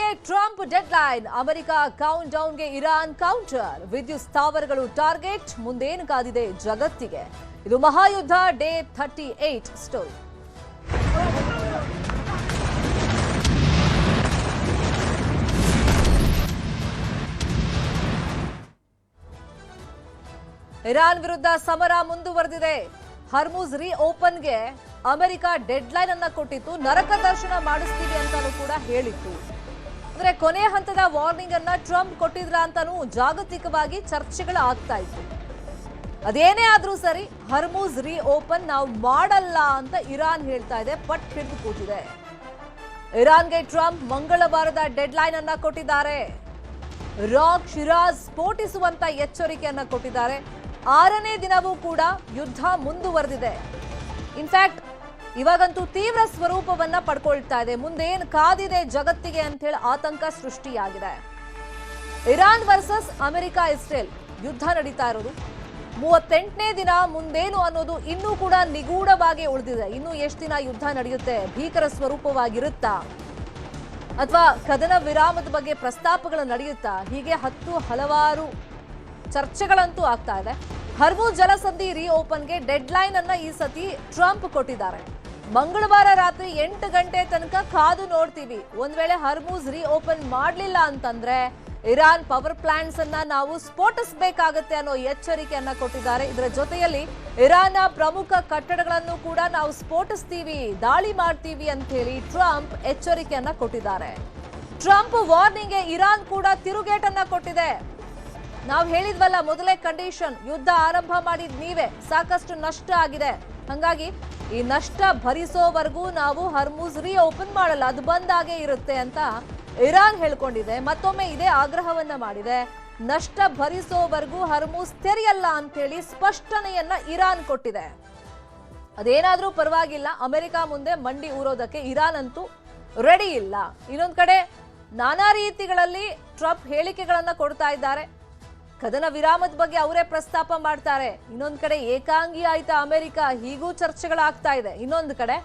ಇರಾನ್ಗೆ Trump deadline. America count ಡೌನ್ಗೆ Iran counter. ವಿದ್ಯುತ್ ಸ್ಥಾವರಗಳು ಟಾರ್ಗೆಟ್. ಮುಂದೇನು ಕಾದಿದೆ ಜಗತ್ತಿಗೆ? ಇದು ಮಹಾಯುದ್ಧ ಡೇ 38 ಸ್ಟೋರಿ. ಇರಾನ್ ವಿರುದ್ಧ ಸಮರ ಮುಂದುವರೆದಿದೆ. ಹರ್ಮುಜ್ ಓಪನ್ಗೆ ಅಮೆರಿಕ ಡೆಡ್ಲೈನ್ ಅನ್ನ ಕೊಟ್ಟಿತ್ತು. ನರಕ ದರ್ಶನ ಮಾಡಿಸ್ತೀವಿ ಅಂತಾನೂ ಕೂಡ ಹೇಳಿತ್ತು. ಅಂದ್ರೆ ಕೊನೆ ಹಂತದ ವಾರ್ನಿಂಗ್ ಅನ್ನ ಟ್ರಂಪ್ ಕೊಟ್ಟಿದ್ರ ಅಂತಾನೂ ಜಾಗತಿಕವಾಗಿ ಚರ್ಚೆಗಳು ಆಗ್ತಾ ಇತ್ತು. ಅದೇನೇ ಆದ್ರೂ ಸರಿ, ಹರ್ಮುಜ್ ಓಪನ್ ನಾವು ಮಾಡಲ್ಲ ಅಂತ ಇರಾನ್ ಹೇಳ್ತಾ ಇದೆ. ಪಟ್ ಹಿಡಿದು ಕೂತಿದೆ. ಇರಾನ್ಗೆ ಟ್ರಂಪ್ ಮಂಗಳವಾರದ ಡೆಡ್ಲೈನ್ ಅನ್ನ ಕೊಟ್ಟಿದ್ದಾರೆ. ರಾಕ್ ಶಿರಾಜ್ ಸ್ಫೋಟಿಸುವಂತ ಎಚ್ಚರಿಕೆಯನ್ನ ಕೊಟ್ಟಿದ್ದಾರೆ. 6ನೇ ದಿನವೂ ಕೂಡ ಯುದ್ಧ ಮುಂದುವರೆದಿದೆ. ಇನ್ಫ್ಯಾಕ್ಟ್ ಇವಾಗಂತೂ ತೀವ್ರ ಸ್ವರೂಪವನ್ನ ಪಡ್ಕೊಳ್ತಾ ಇದೆ. ಮುಂದೇನು ಕಾದಿದೆ ಜಗತ್ತಿಗೆ ಅಂತ ಹೇಳಿ ಆತಂಕ ಸೃಷ್ಟಿಯಾಗಿದೆ. ಇರಾನ್ ವರ್ಸಸ್ ಅಮೆರಿಕ ಇಸ್ರೇಲ್ ಯುದ್ಧ ನಡೀತಾ ಇರೋದು 38ನೇ ದಿನ. ಮುಂದೇನು ಅನ್ನೋದು ಇನ್ನೂ ಕೂಡ ನಿಗೂಢವಾಗಿ ಉಳಿದಿದೆ. ಇನ್ನು ಎಷ್ಟು ದಿನ ಯುದ್ಧ ನಡೆಯುತ್ತೆ? ಭೀಕರ ಸ್ವರೂಪವಾಗಿರುತ್ತಾ ಅಥವಾ ಕದನ ವಿರಾಮದ ಬಗ್ಗೆ ಪ್ರಸ್ತಾಪಗಳು ನಡೆಯುತ್ತಾ? ಹೀಗೆ ಹಲವಾರು ಚರ್ಚೆಗಳಂತೂ ಆಗ್ತಾ ಇದೆ. ಹರ್ಮುಜ್ ಜಲಸಂಧಿ ಓಪನ್ಗೆ ಡೆಡ್ಲೈನ್ ಅನ್ನ ಈ ಸತಿ ಟ್ರಂಪ್ ಕೊಟ್ಟಿದ್ದಾರೆ. ಮಂಗಳವಾರ ರಾತ್ರಿ 8 ಗಂಟೆ ತನಕ ಕಾದು ನೋಡ್ತೀವಿ. ಒಂದ್ ವೇಳೆ ಹರ್ಮುಜ್ ಓಪನ್ ಮಾಡಲಿಲ್ಲ ಅಂತಂದ್ರೆ ಇರಾನ್ ಪವರ್ ಪ್ಲಾಂಟ್ಸ್ ಅನ್ನ ನಾವು ಸ್ಫೋಟಿಸಬೇಕಾಗತ್ತೆ ಅನ್ನೋ ಎಚ್ಚರಿಕೆಯನ್ನ ಕೊಟ್ಟಿದ್ದಾರೆ. ಇದರ ಜೊತೆಯಲ್ಲಿ ಇರಾನ್ನ ಪ್ರಮುಖ ಕಟ್ಟಡಗಳನ್ನು ಕೂಡ ನಾವು ಸ್ಫೋಟಿಸ್ತೀವಿ, ದಾಳಿ ಮಾಡ್ತೀವಿ ಅಂತ ಹೇಳಿ ಟ್ರಂಪ್ ಎಚ್ಚರಿಕೆಯನ್ನ ಕೊಟ್ಟಿದ್ದಾರೆ. ಟ್ರಂಪ್ ವಾರ್ನಿಂಗ್ಗೆ ಇರಾನ್ ಕೂಡ ತಿರುಗೇಟನ್ನ ಕೊಟ್ಟಿದೆ. ನಾವು ಹೇಳಿದ್ವಲ್ಲ, ಮೊದಲೇ ಕಂಡೀಷನ್, ಯುದ್ಧ ಆರಂಭ ಮಾಡಿದ್ ನೀವೇ, ಸಾಕಷ್ಟು ನಷ್ಟ ಆಗಿದೆ, ಹಂಗಾಗಿ ಈ ನಷ್ಟ ಭರಿಸೋವರೆಗೂ ನಾವು ಹರ್ಮುಜ್ ಓಪನ್ ಮಾಡಲ್ಲ, ಅದು ಬಂದಾಗೆ ಇರುತ್ತೆ ಅಂತ ಇರಾನ್ ಹೇಳ್ಕೊಂಡಿದೆ. ಮತ್ತೊಮ್ಮೆ ಇದೇ ಆಗ್ರಹವನ್ನ ಮಾಡಿದೆ. ನಷ್ಟ ಭರಿಸೋವರೆಗೂ ಹರ್ಮುಜ್ ತೆರೆಯಲ್ಲ ಅಂತ ಹೇಳಿ ಸ್ಪಷ್ಟನೆಯನ್ನ ಇರಾನ್ ಕೊಟ್ಟಿದೆ. ಅದೇನಾದ್ರೂ ಪರವಾಗಿಲ್ಲ, ಅಮೆರಿಕ ಮುಂದೆ ಮಂಡಿ ಊರೋದಕ್ಕೆ ಇರಾನ್ ಅಂತೂ ರೆಡಿ ಇಲ್ಲ. ಇನ್ನೊಂದ್ ಕಡೆ ನಾನಾ ರೀತಿಗಳಲ್ಲಿ ಟ್ರಂಪ್ ಹೇಳಿಕೆಗಳನ್ನ ಕೊಡ್ತಾ ಇದ್ದಾರೆ. ಕದನ ವಿರಾಮದ ಬಗ್ಗೆ ಅವರೇ ಪ್ರಸ್ತಾಪ ಮಾಡ್ತಾರೆ. ಇನ್ನೊಂದು ಕಡೆ ಏಕಾಂಗಿ ಆಯ್ತಾ ಅಮೆರಿಕ, ಹೀಗೂ ಚರ್ಚೆಗಳಾಗ್ತಾ ಇದೆ. ಇನ್ನೊಂದು ಕಡೆ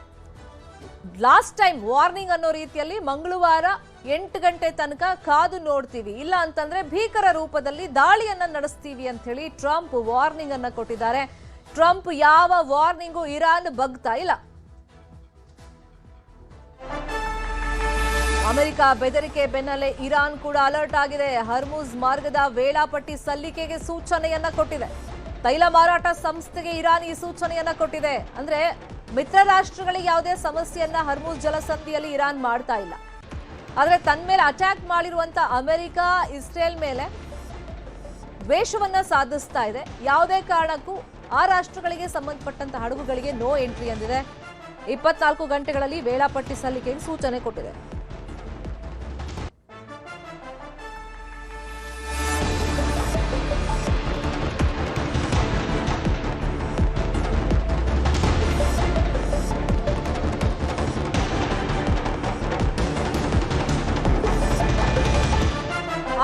ಲಾಸ್ಟ್ ಟೈಮ್ ವಾರ್ನಿಂಗ್ ಅನ್ನೋ ರೀತಿಯಲ್ಲಿ ಮಂಗಳವಾರ 8 ಗಂಟೆ ತನಕ ಕಾದು ನೋಡ್ತೀವಿ, ಇಲ್ಲ ಅಂತಂದ್ರೆ ಭೀಕರ ರೂಪದಲ್ಲಿ ದಾಳಿಯನ್ನ ನಡೆಸ್ತೀವಿ ಅಂತ ಹೇಳಿ ಟ್ರಂಪ್ ವಾರ್ನಿಂಗ್ ಅನ್ನ ಕೊಟ್ಟಿದ್ದಾರೆ. ಟ್ರಂಪ್ ಯಾವ ವಾರ್ನಿಂಗು ಇರಾನ್ ಬಗ್ತಾ ಇಲ್ಲ. ಅಮೆರಿಕ ಬೆದರಿಕೆ ಬೆನ್ನಲ್ಲೇ ಇರಾನ್ ಕೂಡ ಅಲರ್ಟ್ ಆಗಿದೆ. ಹರ್ಮುಜ್ ಮಾರ್ಗದ ವೇಳಾಪಟ್ಟಿ ಸಲ್ಲಿಕೆಗೆ ಸೂಚನೆಯನ್ನ ಕೊಟ್ಟಿದೆ. ತೈಲ ಮಾರಾಟ ಸಂಸ್ಥೆಗೆ ಇರಾನ್ ಈ ಸೂಚನೆಯನ್ನ ಕೊಟ್ಟಿದೆ. ಅಂದ್ರೆ ಮಿತ್ರ ರಾಷ್ಟ್ರಗಳಿಗೆ ಯಾವುದೇ ಸಮಸ್ಯೆಯನ್ನ ಹರ್ಮುಜ್ ಜಲಸಂಧಿಯಲ್ಲಿ ಇರಾನ್ ಮಾಡ್ತಾ ಇಲ್ಲ. ಆದ್ರೆ ತನ್ನ ಮೇಲೆ ಅಟ್ಯಾಕ್ ಮಾಡಿರುವಂತ ಅಮೆರಿಕ ಇಸ್ರೇಲ್ ಮೇಲೆ ದ್ವೇಷವನ್ನ ಸಾಧಿಸ್ತಾ ಇದೆ. ಯಾವುದೇ ಕಾರಣಕ್ಕೂ ಆ ರಾಷ್ಟ್ರಗಳಿಗೆ ಸಂಬಂಧಪಟ್ಟಂತ ಹಡಗುಗಳಿಗೆ ನೋ ಎಂಟ್ರಿ ಅಂದಿದೆ. 24 ಗಂಟೆಗಳಲ್ಲಿ ವೇಳಾಪಟ್ಟಿ ಸಲ್ಲಿಕೆಗೆ ಸೂಚನೆ ಕೊಟ್ಟಿದೆ.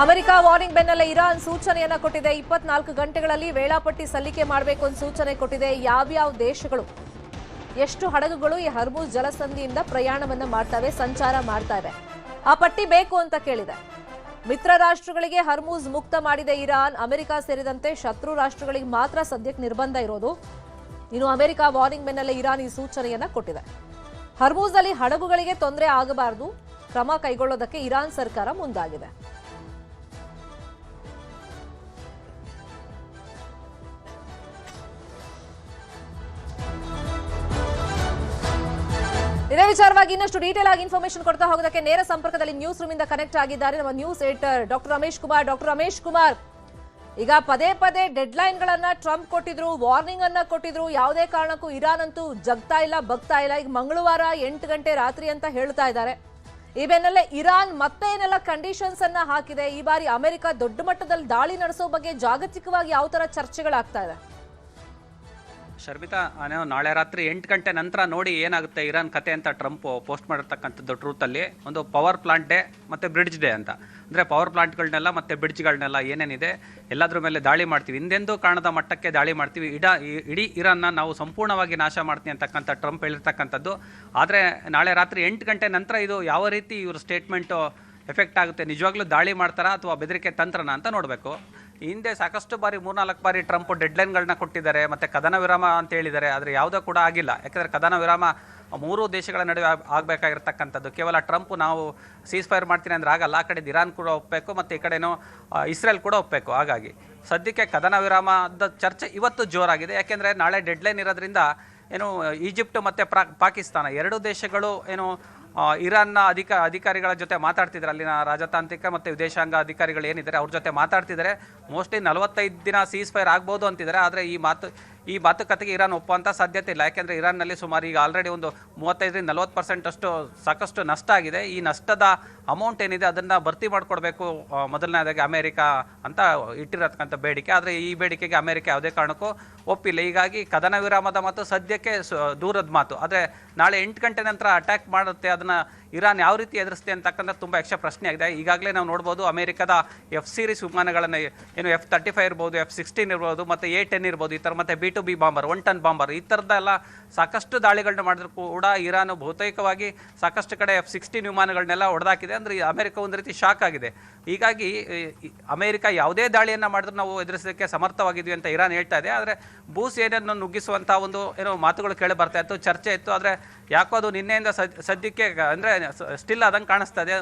ಅಮೆರಿಕ ವಾರ್ನಿಂಗ್ ಬೆನ್ನಲ್ಲೇ ಇರಾನ್ ಸೂಚನೆಯನ್ನ ಕೊಟ್ಟಿದೆ. 24 ಗಂಟೆಗಳಲ್ಲಿ ವೇಳಾಪಟ್ಟಿ ಸಲ್ಲಿಕೆ ಮಾಡಬೇಕು ಅಂತ ಸೂಚನೆ ಕೊಟ್ಟಿದೆ. ಯಾವ್ಯಾವ ದೇಶಗಳು, ಎಷ್ಟು ಹಡಗುಗಳು ಈ ಹರ್ಮುಜ್ ಜಲಸಂಧಿಯಿಂದ ಪ್ರಯಾಣವನ್ನ ಮಾಡ್ತವೆ, ಸಂಚಾರ ಮಾಡ್ತವೆ, ಆ ಪಟ್ಟಿ ಬೇಕು ಅಂತ ಕೇಳಿದೆ. ಮಿತ್ರ ರಾಷ್ಟ್ರಗಳಿಗೆ ಹರ್ಮುಜ್ ಮುಕ್ತ ಮಾಡಿದೆ ಇರಾನ್. ಅಮೆರಿಕ ಸೇರಿದಂತೆ ಶತ್ರು ರಾಷ್ಟ್ರಗಳಿಗೆ ಮಾತ್ರ ಸದ್ಯಕ್ಕೆ ನಿರ್ಬಂಧ ಇರೋದು. ಇನ್ನು ಅಮೆರಿಕ ವಾರ್ನಿಂಗ್ ಬೆನ್ನಲ್ಲೇ ಇರಾನ್ ಈ ಸೂಚನೆಯನ್ನ ಕೊಟ್ಟಿದೆ. ಹರ್ಮುಜ್ ಅಲ್ಲಿ ಹಡಗುಗಳಿಗೆ ತೊಂದರೆ ಆಗಬಾರದು, ಕ್ರಮ ಕೈಗೊಳ್ಳೋದಕ್ಕೆ ಇರಾನ್ ಸರ್ಕಾರ ಮುಂದಾಗಿದೆ. ಇದೇ ವಿಚಾರವಾಗಿ ಇನ್ನಷ್ಟು ಡೀಟೇಲ್ ಆಗಿ ಇನ್ಫಾರ್ಮೇಶನ್ ಕೊಡ್ತಾ ಹೋಗೋದಕ್ಕೆ ನೇರ ಸಂಪರ್ಕದಲ್ಲಿ ನ್ಯೂಸ್ ರೂಮ್ ಇಂದ ಕನೆಕ್ಟ್ ಆಗಿದ್ದಾರೆ ನಮ್ಮ news editor doctor Ramesh Kumar. Doctor Ramesh Kumar, ಈಗ ಪದೇ ಪದೇ ಡೆಡ್ಲೈನ್ ಗಳನ್ನ ಟ್ರಂಪ್ ಕೊಟ್ಟಿದ್ರು, ವಾರ್ನಿಂಗ್ ಅನ್ನ ಕೊಟ್ಟಿದ್ರು. ಯಾವುದೇ ಕಾರಣಕ್ಕೂ ಇರಾನ್ ಅಂತೂ ಜಗ್ತಾ ಇಲ್ಲ, ಬಗ್ತಾ ಇಲ್ಲ. ಈಗ ಮಂಗಳವಾರ 8 ಗಂಟೆ ರಾತ್ರಿ ಅಂತ ಹೇಳ್ತಾ ಇದ್ದಾರೆ. ಈ ಬೆನ್ನಲ್ಲೇ ಇರಾನ್ ಮತ್ತೆ ಏನೆಲ್ಲ ಕಂಡೀಷನ್ಸ್ ಅನ್ನ ಹಾಕಿದೆ. ಈ ಬಾರಿ ಅಮೆರಿಕ ದೊಡ್ಡ ಮಟ್ಟದಲ್ಲಿ ದಾಳಿ ನಡೆಸೋ ಬಗ್ಗೆ ಜಾಗತಿಕವಾಗಿ ಯಾವ ತರ ಚರ್ಚೆಗಳಾಗ್ತಾ ಇದೆ? ಶರ್ಮಿತಾ, ನಾಳೆ ರಾತ್ರಿ 8 ಗಂಟೆ ನಂತರ ನೋಡಿ ಏನಾಗುತ್ತೆ ಇರಾನ್ ಕತೆ ಅಂತ ಟ್ರಂಪ್ ಪೋಸ್ಟ್ ಮಾಡಿರ್ತಕ್ಕಂಥದ್ದು ಟ್ರೂತಲ್ಲಿ. ಒಂದು ಪವರ್ ಪ್ಲಾಂಟ್ ಡೇ ಮತ್ತು ಬ್ರಿಡ್ಜ್ ಡೇ ಅಂತ. ಅಂದರೆ ಪವರ್ ಪ್ಲಾಂಟ್ಗಳನ್ನೆಲ್ಲ ಮತ್ತು ಬ್ರಿಡ್ಜ್ಗಳನ್ನೆಲ್ಲ ಏನೇನಿದೆ ಎಲ್ಲದ್ರ ಮೇಲೆ ದಾಳಿ ಮಾಡ್ತೀವಿ, ಹಿಂದೆಂದೂ ಕಾಣದ ಮಟ್ಟಕ್ಕೆ ದಾಳಿ ಮಾಡ್ತೀವಿ, ಇಡೀ ಇರಾನ್ನ ನಾವು ಸಂಪೂರ್ಣವಾಗಿ ನಾಶ ಮಾಡ್ತೀವಿ ಅಂತಕ್ಕಂಥ ಟ್ರಂಪ್ ಹೇಳಿರ್ತಕ್ಕಂಥದ್ದು. ಆದರೆ ನಾಳೆ ರಾತ್ರಿ 8 ಗಂಟೆ ನಂತರ ಇದು ಯಾವ ರೀತಿ ಇವ್ರ ಸ್ಟೇಟ್ಮೆಂಟು ಎಫೆಕ್ಟ್ ಆಗುತ್ತೆ, ನಿಜವಾಗ್ಲೂ ದಾಳಿ ಮಾಡ್ತಾರಾ ಅಥವಾ ಬೆದರಿಕೆ ತಂತ್ರನ ಅಂತ ನೋಡಬೇಕು. ಹಿಂದೆ ಸಾಕಷ್ಟು ಬಾರಿ 3-4 ಬಾರಿ ಟ್ರಂಪ್ ಡೆಡ್ಲೈನ್ಗಳನ್ನ ಕೊಟ್ಟಿದ್ದಾರೆ, ಮತ್ತು ಕದನ ವಿರಾಮ ಅಂತ ಹೇಳಿದ್ದಾರೆ, ಆದರೆ ಯಾವುದೂ ಕೂಡ ಆಗಿಲ್ಲ. ಯಾಕಂದರೆ ಕದನ ವಿರಾಮ 3 ದೇಶಗಳ ನಡುವೆ ಆಗಬೇಕಾಗಿರ್ತಕ್ಕಂಥದ್ದು. ಕೇವಲ ಟ್ರಂಪ್ ನಾವು ಸೀಸ್ ಫೈರ್ ಮಾಡ್ತೀನಿ ಅಂದರೆ ಆಗಲ್ಲ, ಆ ಕಡೆ ಇರಾನ್ ಕೂಡ ಒಪ್ಪಬೇಕು ಮತ್ತು ಈ ಕಡೆನೂ ಇಸ್ರೇಲ್ ಕೂಡ ಒಪ್ಪಬೇಕು. ಹಾಗಾಗಿ ಸದ್ಯಕ್ಕೆ ಕದನ ವಿರಾಮದ ಚರ್ಚೆ ಇವತ್ತು ಜೋರಾಗಿದೆ. ಯಾಕೆಂದರೆ ನಾಳೆ ಡೆಡ್ಲೈನ್ ಇರೋದ್ರಿಂದ ಏನು ಈಜಿಪ್ಟ್ ಮತ್ತು ಪಾಕಿಸ್ತಾನ 2 ದೇಶಗಳು ಏನು ಇರಾನ್ನ ಅಧಿಕಾರಿಗಳ ಜೊತೆ ಮಾತಾಡ್ತಿದ್ದಾರೆ. ಅಲ್ಲಿನ ರಾಜತಾಂತ್ರಿಕ ಮತ್ತು ವಿದೇಶಾಂಗ ಅಧಿಕಾರಿಗಳು ಏನಿದ್ದಾರೆ ಅವ್ರ ಜೊತೆ ಮಾತಾಡ್ತಿದ್ದಾರೆ. ಮೋಸ್ಟ್ಲಿ 45 ದಿನ ಸೀಸ್ ಫೈರ್ ಆಗ್ಬೋದು ಅಂತಿದ್ದಾರೆ. ಆದರೆ ಈ ಮಾತುಕತೆಗೆ ಇರಾನ್ ಒಪ್ಪುವಂಥ ಸಾಧ್ಯತೆ ಇಲ್ಲ. ಯಾಕೆಂದರೆ ಇರಾನ್ನಲ್ಲಿ ಸುಮಾರು ಈಗ ಆಲ್ರೆಡಿ ಒಂದು 35-40% ಅಷ್ಟು ಸಾಕಷ್ಟು ನಷ್ಟ ಆಗಿದೆ. ಈ ನಷ್ಟದ ಅಮೌಂಟ್ ಏನಿದೆ ಅದನ್ನು ಭರ್ತಿ ಮಾಡಿಕೊಡ್ಬೇಕು ಮೊದಲನೇದಾಗಿ ಅಮೇರಿಕ ಅಂತ ಇಟ್ಟಿರತಕ್ಕಂಥ ಬೇಡಿಕೆ. ಆದರೆ ಈ ಬೇಡಿಕೆಗೆ ಅಮೇರಿಕ ಯಾವುದೇ ಕಾರಣಕ್ಕೂ ಒಪ್ಪಿಲ್ಲ. ಹೀಗಾಗಿ ಕದನ ವಿರಾಮದ ಮಾತು ಸದ್ಯಕ್ಕೆ ದೂರದ ಮಾತು. ಆದರೆ ನಾಳೆ 8 ಗಂಟೆ ನಂತರ ಅಟ್ಯಾಕ್ ಮಾಡುತ್ತೆ, ಅದನ್ನು ಇರಾನ್ ಯಾವ ರೀತಿ ಎದುರಿಸುತ್ತೆ ಅಂತಕ್ಕಂಥ ತುಂಬ ಯಕ್ಷ ಪ್ರಶ್ನೆ ಆಗಿದೆ. ಈಗಾಗಲೇ ನಾವು ನೋಡ್ಬೋದು ಅಮೇರಿಕದ F ಸೀರೀಸ್ ವಿಮಾನಗಳನ್ನು ಏನು F-35 ಇರ್ಬೋದು, F-16 ಇರ್ಬೋದು, ಮತ್ತು A-10 ಇರ್ಬೋದು, ಈ ಥರ ಮತ್ತು B-2B ಬಾಂಬರ್, 1 ಟನ್ ಬಾಂಬರ್, ಈ ಥರದ್ದೆಲ್ಲ ಸಾಕಷ್ಟು ದಾಳಿಗಳನ್ನ ಮಾಡಿದ್ರು ಕೂಡ ಇರಾನ್ ಬಹುತೇಕವಾಗಿ ಸಾಕಷ್ಟು ಕಡೆ F-16 ವಿಮಾನಗಳನ್ನೆಲ್ಲ ಹೊಡೆದಾಕಿದೆ. ಅಂದರೆ ಅಮೇರಿಕ ಒಂದು ರೀತಿ ಶಾಕ್ ಆಗಿದೆ. ಹೀಗಾಗಿ ಅಮೇರಿಕ ಯಾವುದೇ ದಾಳಿಯನ್ನು ಮಾಡಿದ್ರು ನಾವು ಎದುರಿಸೋದಕ್ಕೆ ಸಮರ್ಥವಾಗಿದ್ವಿ ಅಂತ ಇರಾನ್ ಹೇಳ್ತಾ ಇದೆ. ಆದರೆ ಭೂಸೇನೆಯನ್ನು ನುಗ್ಗಿಸುವಂಥ ಒಂದು ಏನೋ ಮಾತುಗಳು ಕೇಳಿ ಬರ್ತಾ ಇತ್ತು, ಚರ್ಚೆ ಇತ್ತು. ಆದರೆ ಯಾಕೋ ಅದು ನಿನ್ನೆಯಿಂದ ಸದ್ಯಕ್ಕೆ ಅಂದರೆ ಸ್ಟಿಲ್ ಅದಂಗೆ ಕಾಣಿಸ್ತಾ ಇದೆ.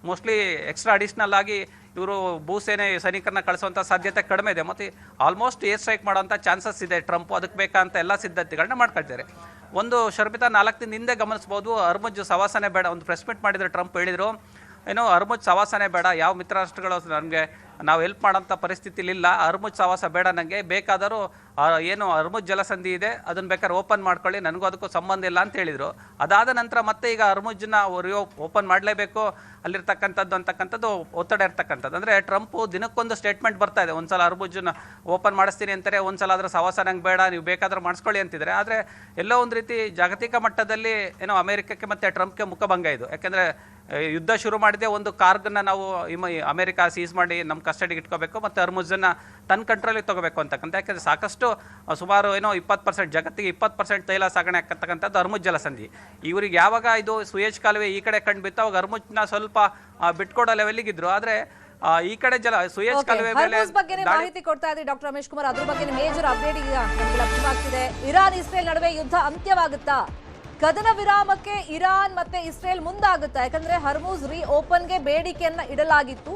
ಮೋಸ್ಟ್ಲಿ ಎಕ್ಸ್ಟ್ರಾ ಅಡಿಷ್ನಲ್ ಆಗಿ ಇವರು ಭೂಸೇನೆ ಸೈನಿಕರನ್ನ ಕಳಿಸುವಂಥ ಸಾಧ್ಯತೆ ಕಡಿಮೆ ಇದೆ. ಮತ್ತು ಆಲ್ಮೋಸ್ಟ್ ಏರ್ ಸ್ಟ್ರೈಕ್ ಮಾಡೋಂಥ ಚಾನ್ಸಸ್ ಇದೆ ಟ್ರಂಪ್. ಅದಕ್ಕೆ ಬೇಕಂತ ಎಲ್ಲ ಸಿದ್ಧತೆಗಳನ್ನ ಮಾಡ್ಕೊಳ್ತಾರೆ. ಒಂದು ಶರ್ಮಿತಾ 4 ದಿನ ಹಿಂದೆ ಗಮನಿಸ್ಬೋದು, ಹರ್ಮುಜ್ ಸವಾಸನೆ ಬೇಡ, ಒಂದು ಪ್ರೆಸ್ ಮೀಟ್ ಮಾಡಿದರೆ ಟ್ರಂಪ್ ಹೇಳಿದರು ಏನೋ ಹರ್ಮುಜ್ ಸವಾಸನೆ ಬೇಡ, ಯಾವ ಮಿತ್ರ ರಾಷ್ಟ್ರಗಳು ನನಗೆ ನಾವು ಹೆಲ್ಪ್ ಮಾಡೋಂಥ ಪರಿಸ್ಥಿತಿಲಿಲ್ಲ, ಹರ್ಮುಜ್ ಸವಾಸ ಬೇಡ, ನನಗೆ ಬೇಕಾದರೂ ಏನು ಹರ್ಮುಜ್ ಜಲಸಂಧಿ ಇದೆ ಅದನ್ನು ಬೇಕಾದ್ರೆ ಓಪನ್ ಮಾಡ್ಕೊಳ್ಳಿ, ನನಗೂ ಅದಕ್ಕೂ ಸಂಬಂಧ ಇಲ್ಲ ಅಂತ ಹೇಳಿದರು. ಅದಾದ ನಂತರ ಮತ್ತೆ ಈಗ ಹರ್ಮುಜ್ನ ಓಪನ್ ಮಾಡಲೇಬೇಕು ಅಲ್ಲಿರ್ತಕ್ಕಂಥದ್ದು ಅಂತಕ್ಕಂಥದ್ದು ಒತ್ತಡ ಇರ್ತಕ್ಕಂಥದ್ದು. ಅಂದರೆ ಟ್ರಂಪು ದಿನಕ್ಕೊಂದು ಸ್ಟೇಟ್ಮೆಂಟ್ ಬರ್ತಾ ಇದೆ. ಒಂದು ಸಲ ಹರ್ಮುಜ್ನ ಓಪನ್ ಮಾಡಿಸ್ತೀನಿ ಅಂತಾರೆ, ಒಂದು ಸಲ ಆದರೆ ಸವಾಸ ನಂಗೆ ಬೇಡ, ನೀವು ಬೇಕಾದ್ರೆ ಮಾಡಿಸ್ಕೊಳ್ಳಿ ಅಂತಿದ್ದಾರೆ. ಆದರೆ ಎಲ್ಲೋ ಒಂದು ರೀತಿ ಜಾಗತಿಕ ಮಟ್ಟದಲ್ಲಿ ಏನೋ ಅಮೇರಿಕಕ್ಕೆ ಮತ್ತು ಟ್ರಂಪ್ಗೆ ಮುಖಭಂಗ ಇದು. ಯಾಕೆಂದರೆ ಯುದ್ಧ ಶುರು ಮಾಡಿದೆ, ಒಂದು ಕಾರ್ಗನ್ನು ನಾವು ಅಮೇರಿಕ ಸೀಸ್ ಮಾಡಿ ನಮ್ಮ ಕಸ್ಟಡಿಗೆ ಇಟ್ಕೋಬೇಕು ಮತ್ತು ಹರ್ಮುಜನ್ನು ತನ್ನ ಕಂಟ್ರೋಲಿಗೆ ತೊಗೋಬೇಕು ಅಂತಕ್ಕಂಥ. ಯಾಕೆಂದರೆ ಸಾಕಷ್ಟು ಸುಮಾರು ಏನೋ 20% ಜಗತ್ತಿಗೆ 20% ತೈಲ ಸಾಗಣೆ ಆಗ್ತಕ್ಕಂಥದ್ದು ಹರ್ಮುಜ್ ಜಲಸಂಧಿ. ಇವರಿಗೆ ಯಾವಾಗ ಇದು ಸುಯೇಜ್ ಕಾಲುವೆ ಈ ಕಡೆ ಕಂಡುಬಿತ್ತು ಅವಾಗ ಹರ್ಮುಜ್ನ ಸ್ವಲ್ಪ ಬಿಟ್ಕೊಡೋ ಲೆವೆಲ್ಗಿದ್ರು. ಆದರೆ ಈ ಕಡೆ ಸುಯೇಜ್ ಕಾಲುವೆ ಮೇಲೆ ಮಾಹಿತಿ ಕೊಡ್ತಾ ಇದ್ರಿ ಡಾಕ್ಟರ್ ರಮೇಶ್ ಕುಮಾರ್. ಅದ್ರ ಬಗ್ಗೆ ಮೇಜರ್ ಅಪ್ಡೇಟ್ ಈಗ ನಮಗೆ ಲಭ್ಯವಾಗ್ತಿದೆ. ಇರಾನ್ ಇಸ್ರೇಲ್ ನಡುವೆ ಯುದ್ಧ ಅಂತ್ಯವಾಗುತ್ತಾ? ಕದನ ವಿರಾಮಕ್ಕೆ ಇರಾನ್ ಮತ್ತೆ ಇಸ್ರೇಲ್ ಮುಂದಾಗುತ್ತಾ? ಯಾಕಂದ್ರೆ ಹರ್ಮುಜ್ ಓಪನ್ಗೆ ಬೇಡಿಕೆಯನ್ನ ಇಡಲಾಗಿತ್ತು.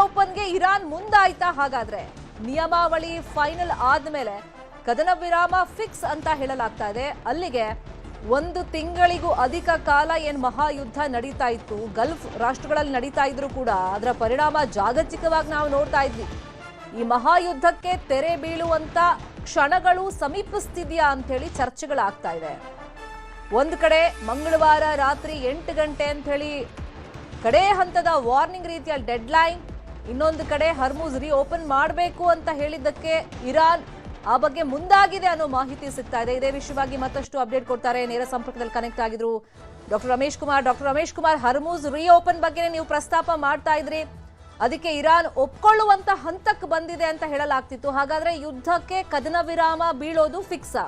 ಓಪನ್ಗೆ ಇರಾನ್ ಮುಂದಾಯ್ತಾ? ಹಾಗಾದ್ರೆ ನಿಯಮಾವಳಿ ಫೈನಲ್ ಆದ್ಮೇಲೆ ಕದನ ವಿರಾಮ ಫಿಕ್ಸ್ ಅಂತ ಹೇಳಲಾಗ್ತಾ ಇದೆ. ಅಲ್ಲಿಗೆ 1 ತಿಂಗಳಿಗೂ ಅಧಿಕ ಕಾಲ ಏನ್ ಮಹಾಯುದ್ಧ ನಡೀತಾ ಇತ್ತು, ಗಲ್ಫ್ ರಾಷ್ಟ್ರಗಳಲ್ಲಿ ನಡೀತಾ ಇದ್ರು ಕೂಡ ಅದರ ಪರಿಣಾಮ ಜಾಗತಿಕವಾಗಿ ನಾವು ನೋಡ್ತಾ ಇದ್ವಿ. ಈ ಮಹಾಯುದ್ಧಕ್ಕೆ ತೆರೆ ಬೀಳುವಂತ ಕ್ಷಣಗಳು ಸಮೀಪಿಸ್ತಿದ್ಯಾ ಅಂತ ಹೇಳಿ ಚರ್ಚೆಗಳಾಗ್ತಾ ಇದೆ. ಒಂದು ಕಡೆ ಮಂಗಳವಾರ ರಾತ್ರಿ 8 ಗಂಟೆ ಅಂತ ಹೇಳಿ ಕಡೆ ಹಂತದ ವಾರ್ನಿಂಗ್ ರೀತಿಯ ಡೆಡ್ಲೈನ್, ಇನ್ನೊಂದು ಕಡೆ ಹರ್ಮುಜ್ ಓಪನ್ ಮಾಡಬೇಕು ಅಂತ ಹೇಳಿದ್ದಕ್ಕೆ ಇರಾನ್ ಆ ಬಗ್ಗೆ ಮುಂದಾಗಿದೆ ಅನ್ನೋ ಮಾಹಿತಿ ಸಿಗ್ತಾ ಇದೆ. ಇದೇ ವಿಷಯವಾಗಿ ಮತ್ತಷ್ಟು ಅಪ್ಡೇಟ್ ಕೊಡ್ತಾರೆ. ನೇರ ಸಂಪರ್ಕದಲ್ಲಿ ಕನೆಕ್ಟ್ ಆಗಿದ್ರು doctor Ramesh Kumar. Doctor Ramesh Kumar, Hormuz open ಬಗ್ಗೆ ನೀವು ಪ್ರಸ್ತಾಪ ಮಾಡ್ತಾ ಇದ್ರಿ, ಅದಕ್ಕೆ ಇರಾನ್ ಒಪ್ಕೊಳ್ಳುವಂತ ಹಂತಕ್ಕೆ ಬಂದಿದೆ ಅಂತ ಹೇಳಲಾಗ್ತಿತ್ತು. ಹಾಗಾದ್ರೆ ಯುದ್ಧಕ್ಕೆ ಕದನ ವಿರಾಮ ಬೀಳೋದು ಫಿಕ್ಸಾ?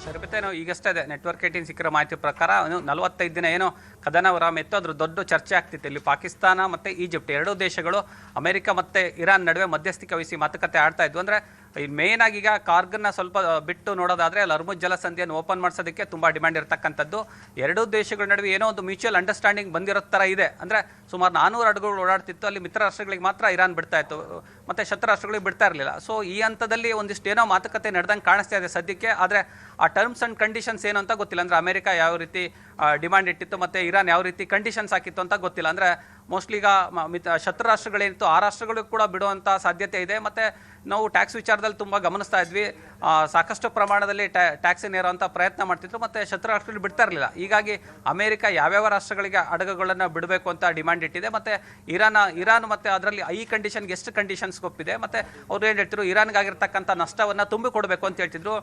ಶರ್ಮಿತಾ, ನಾವು ಈಗಷ್ಟೇ ನೆಟ್ವರ್ಕ್ 18 ಸಿಕ್ಕಿರೋ ಮಾಹಿತಿ ಪ್ರಕಾರ 45 ದಿನ ಏನೋ ಕದನ ವಿರಾಮ ಇತ್ತು, ಅದ್ರ ದೊಡ್ಡ ಚರ್ಚೆ ಆಗ್ತಿತ್ತು. ಇಲ್ಲಿ ಪಾಕಿಸ್ತಾನ ಮತ್ತು ಈಜಿಪ್ಟ್ 2 ದೇಶಗಳು ಅಮೆರಿಕ ಮತ್ತು ಇರಾನ್ ನಡುವೆ ಮಧ್ಯಸ್ಥಿಕೆ ವಹಿಸಿ ಮಾತುಕತೆ ಆಡ್ತಾ ಇದ್ವು. ಅಂದರೆ ಈ ಮೇನ್ ಆಗಿ ಈಗ ಕಾರ್ಗನ್ನ ಸ್ವಲ್ಪ ಬಿಟ್ಟು ನೋಡೋದಾದರೆ ಅಲ್ಲಿ ಹರ್ಮುಜ್ ಜಲಸಂಧಿಯನ್ನು ಓಪನ್ ಮಾಡಿಸೋದಕ್ಕೆ ತುಂಬ ಡಿಮ್ಯಾಂಡ್ ಇರತಕ್ಕಂಥದ್ದು. 2 ದೇಶಗಳ ನಡುವೆ ಏನೋ ಒಂದು ಮ್ಯೂಚುವಲ್ ಅಂಡರ್ಸ್ಟ್ಯಾಂಡಿಂಗ್ ಬಂದಿರೋ ಥರ ಇದೆ. ಅಂದರೆ ಸುಮಾರು 400 ಹಡಗುಗಳು ಓಡಾಡ್ತಿತ್ತು, ಅಲ್ಲಿ ಮಿತ್ರ ರಾಷ್ಟ್ರಗಳಿಗೆ ಮಾತ್ರ ಇರಾನ್ ಬಿಡ್ತಾ ಇತ್ತು ಮತ್ತು ಶತ್ರು ರಾಷ್ಟ್ರಗಳಿಗೆ ಬಿಡ್ತಾ ಇರಲಿಲ್ಲ. ಸೊ ಈ ಹಂತದಲ್ಲಿ ಒಂದಿಷ್ಟು ಏನೋ ಮಾತುಕತೆ ನಡೆದಂಗೆ ಕಾಣಿಸ್ತಾ ಇದೆ ಸದ್ಯಕ್ಕೆ. ಆದರೆ ಆ ಟರ್ಮ್ಸ್ ಆ್ಯಂಡ್ ಕಂಡೀಷನ್ಸ್ ಏನು ಅಂತ ಗೊತ್ತಿಲ್ಲ. ಅಂದರೆ ಅಮೆರಿಕ ಯಾವ ರೀತಿ ಡಿಮ್ಯಾಂಡ್ ಇಟ್ಟಿತ್ತು ಮತ್ತು ಇರಾನ್ ಯಾವ ರೀತಿ ಕಂಡೀಷನ್ಸ್ ಹಾಕಿತ್ತು ಅಂತ ಗೊತ್ತಿಲ್ಲ. ಅಂದರೆ ಮೋಸ್ಟ್ಲಿ ಈಗ ಶತ್ರು ರಾಷ್ಟ್ರಗಳೇನಿತ್ತು ಆ ರಾಷ್ಟ್ರಗಳಿಗೂ ಕೂಡ ಬಿಡುವಂಥ ಸಾಧ್ಯತೆ ಇದೆ. ಮತ್ತು ನಾವು ಟ್ಯಾಕ್ಸ್ ವಿಚಾರದಲ್ಲಿ ತುಂಬ ಗಮನಿಸ್ತಾ ಇದ್ವಿ, ಸಾಕಷ್ಟು ಪ್ರಮಾಣದಲ್ಲಿ ಟ್ಯಾಕ್ಸ್ ನೇರುವಂಥ ಪ್ರಯತ್ನ ಮಾಡ್ತಿದ್ರು ಮತ್ತು ಶತ್ರು ರಾಷ್ಟ್ರಗಳು ಬಿಡ್ತಾ ಇರಲಿಲ್ಲ. ಹೀಗಾಗಿ ಅಮೆರಿಕ ಯಾವ್ಯಾವ ರಾಷ್ಟ್ರಗಳಿಗೆ ಹಡಗುಗಳನ್ನು ಬಿಡಬೇಕು ಅಂತ ಡಿಮ್ಯಾಂಡ್ ಇಟ್ಟಿದೆ. ಮತ್ತು ಇರಾನ್ ಮತ್ತು ಅದರಲ್ಲಿ ಈ ಕಂಡೀಷನ್ಗೆ ಎಷ್ಟು ಕಂಡೀಷನ್ಸ್ ಒಪ್ಪಿದೆ ಮತ್ತು ಅವ್ರು ಏನು ಹೇಳ್ತಿದ್ರು, ಇರಾನ್ಗಾಗಿರ್ತಕ್ಕಂಥ ನಷ್ಟವನ್ನು ತುಂಬಿಕೊಡಬೇಕು ಅಂತ ಹೇಳ್ತಿದ್ರು.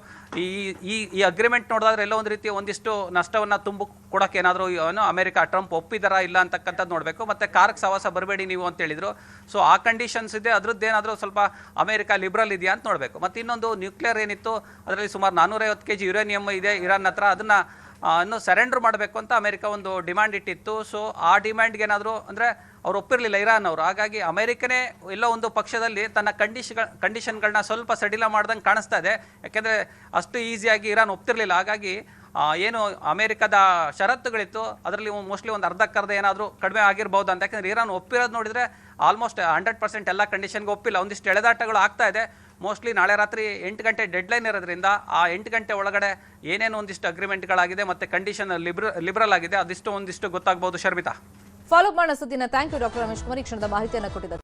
ಈ ಅಗ್ರಿಮೆಂಟ್ ನೋಡಿದ್ರೆ ಎಲ್ಲೋ ಒಂದು ರೀತಿ ಒಂದಿಷ್ಟು ನಷ್ಟವನ್ನು ಕೊಡೋಕೆ ಏನಾದರೂ ಏನೋ ಅಮೆರಿಕ ಟ್ರಂಪ್ ಒಪ್ಪಿದಾರಾ ಇಲ್ಲ ಅಂತಕ್ಕಂಥದ್ದು ನೋಡಬೇಕು. ಮತ್ತು ಕಾರ್ಗೆ ಸವಾಸ ಬರಬೇಡಿ ನೀವು ಅಂತ ಹೇಳಿದರು. ಸೊ ಆ ಕಂಡೀಷನ್ಸ್ ಇದೆ, ಅದ್ರದ್ದೇನಾದರೂ ಸ್ವಲ್ಪ ಅಮೆರಿಕ ಲಿಬ್ರಲ್ ಇದೆಯಾ ಅಂತ ನೋಡಬೇಕು. ಮತ್ತು ಇನ್ನೊಂದು ನ್ಯೂಕ್ಲಿಯರ್ ಏನಿತ್ತು ಅದರಲ್ಲಿ ಸುಮಾರು 450 kg ಯುರೇನಿಯಮ್ ಇದೆ ಇರಾನ್ ಹತ್ರ, ಅದನ್ನು ಇನ್ನು ಸರೆಂಡರ್ ಮಾಡಬೇಕು ಅಂತ ಅಮೆರಿಕ ಒಂದು ಡಿಮ್ಯಾಂಡ್ ಇಟ್ಟಿತ್ತು. ಸೊ ಆ ಡಿಮ್ಯಾಂಡ್ಗೆ ಏನಾದರೂ ಅಂದರೆ ಅವ್ರು ಒಪ್ಪಿರಲಿಲ್ಲ ಇರಾನ್ ಅವರು. ಹಾಗಾಗಿ ಅಮೆರಿಕನೇ ಎಲ್ಲೋ ಒಂದು ಪಕ್ಷದಲ್ಲಿ ತನ್ನ ಕಂಡೀಷನ್ಗಳನ್ನ ಸ್ವಲ್ಪ ಸಡಿಲ ಮಾಡ್ದಂಗೆ ಕಾಣಿಸ್ತಾ ಇದೆ. ಯಾಕೆಂದರೆ ಅಷ್ಟು ಈಸಿಯಾಗಿ ಇರಾನ್ ಒಪ್ತಿರಲಿಲ್ಲ. ಹಾಗಾಗಿ ಏನು ಅಮೆರಿಕದ ಷರತ್ತುಗಳಿತ್ತು ಅದರಲ್ಲಿ ಮೋಸ್ಟ್ಲಿ ಒಂದು ಅರ್ಧಕ್ಕರ್ಧ ಏನಾದರೂ ಕಡಿಮೆ ಆಗಿರ್ಬೋದು ಅಂತ. ಯಾಕೆಂದರೆ ಇರಾನ್ ಒಪ್ಪಿರೋದು ನೋಡಿದರೆ ಆಲ್ಮೋಸ್ಟ್ 100% ಎಲ್ಲ ಕಂಡೀಷನ್ಗೆ ಒಪ್ಪಿಲ್ಲ. ಒಂದಿಷ್ಟು ಎಳೆದಾಟಗಳು ಆಗ್ತಾ ಇದೆ. ಮೋಸ್ಟ್ಲಿ ನಾಳೆ ರಾತ್ರಿ 8 ಗಂಟೆ ಡೆಡ್ಲೈನ್ ಇರೋದ್ರಿಂದ ಆ 8 ಗಂಟೆ ಒಳಗಡೆ ಏನೇನು ಒಂದಿಷ್ಟು ಅಗ್ರಿಮೆಂಟ್ಗಳಾಗಿದೆ ಮತ್ತು ಕಂಡೀಷನ್ ಲಿಬ್ರಲ್ ಆಗಿದೆ ಒಂದಿಷ್ಟು ಗೊತ್ತಾಗ್ಬೋದು ಶರ್ಮಿತಾ. ಫಾಲೋ ಮಾಡೋಣ ಸುದ್ದಿನ. Thank you doctor Ramesh Kumar ಈ ಕ್ಷಣದ ಮಾಹಿತಿಯನ್ನು ಕೊಟ್ಟಿದ್ದಾರೆ.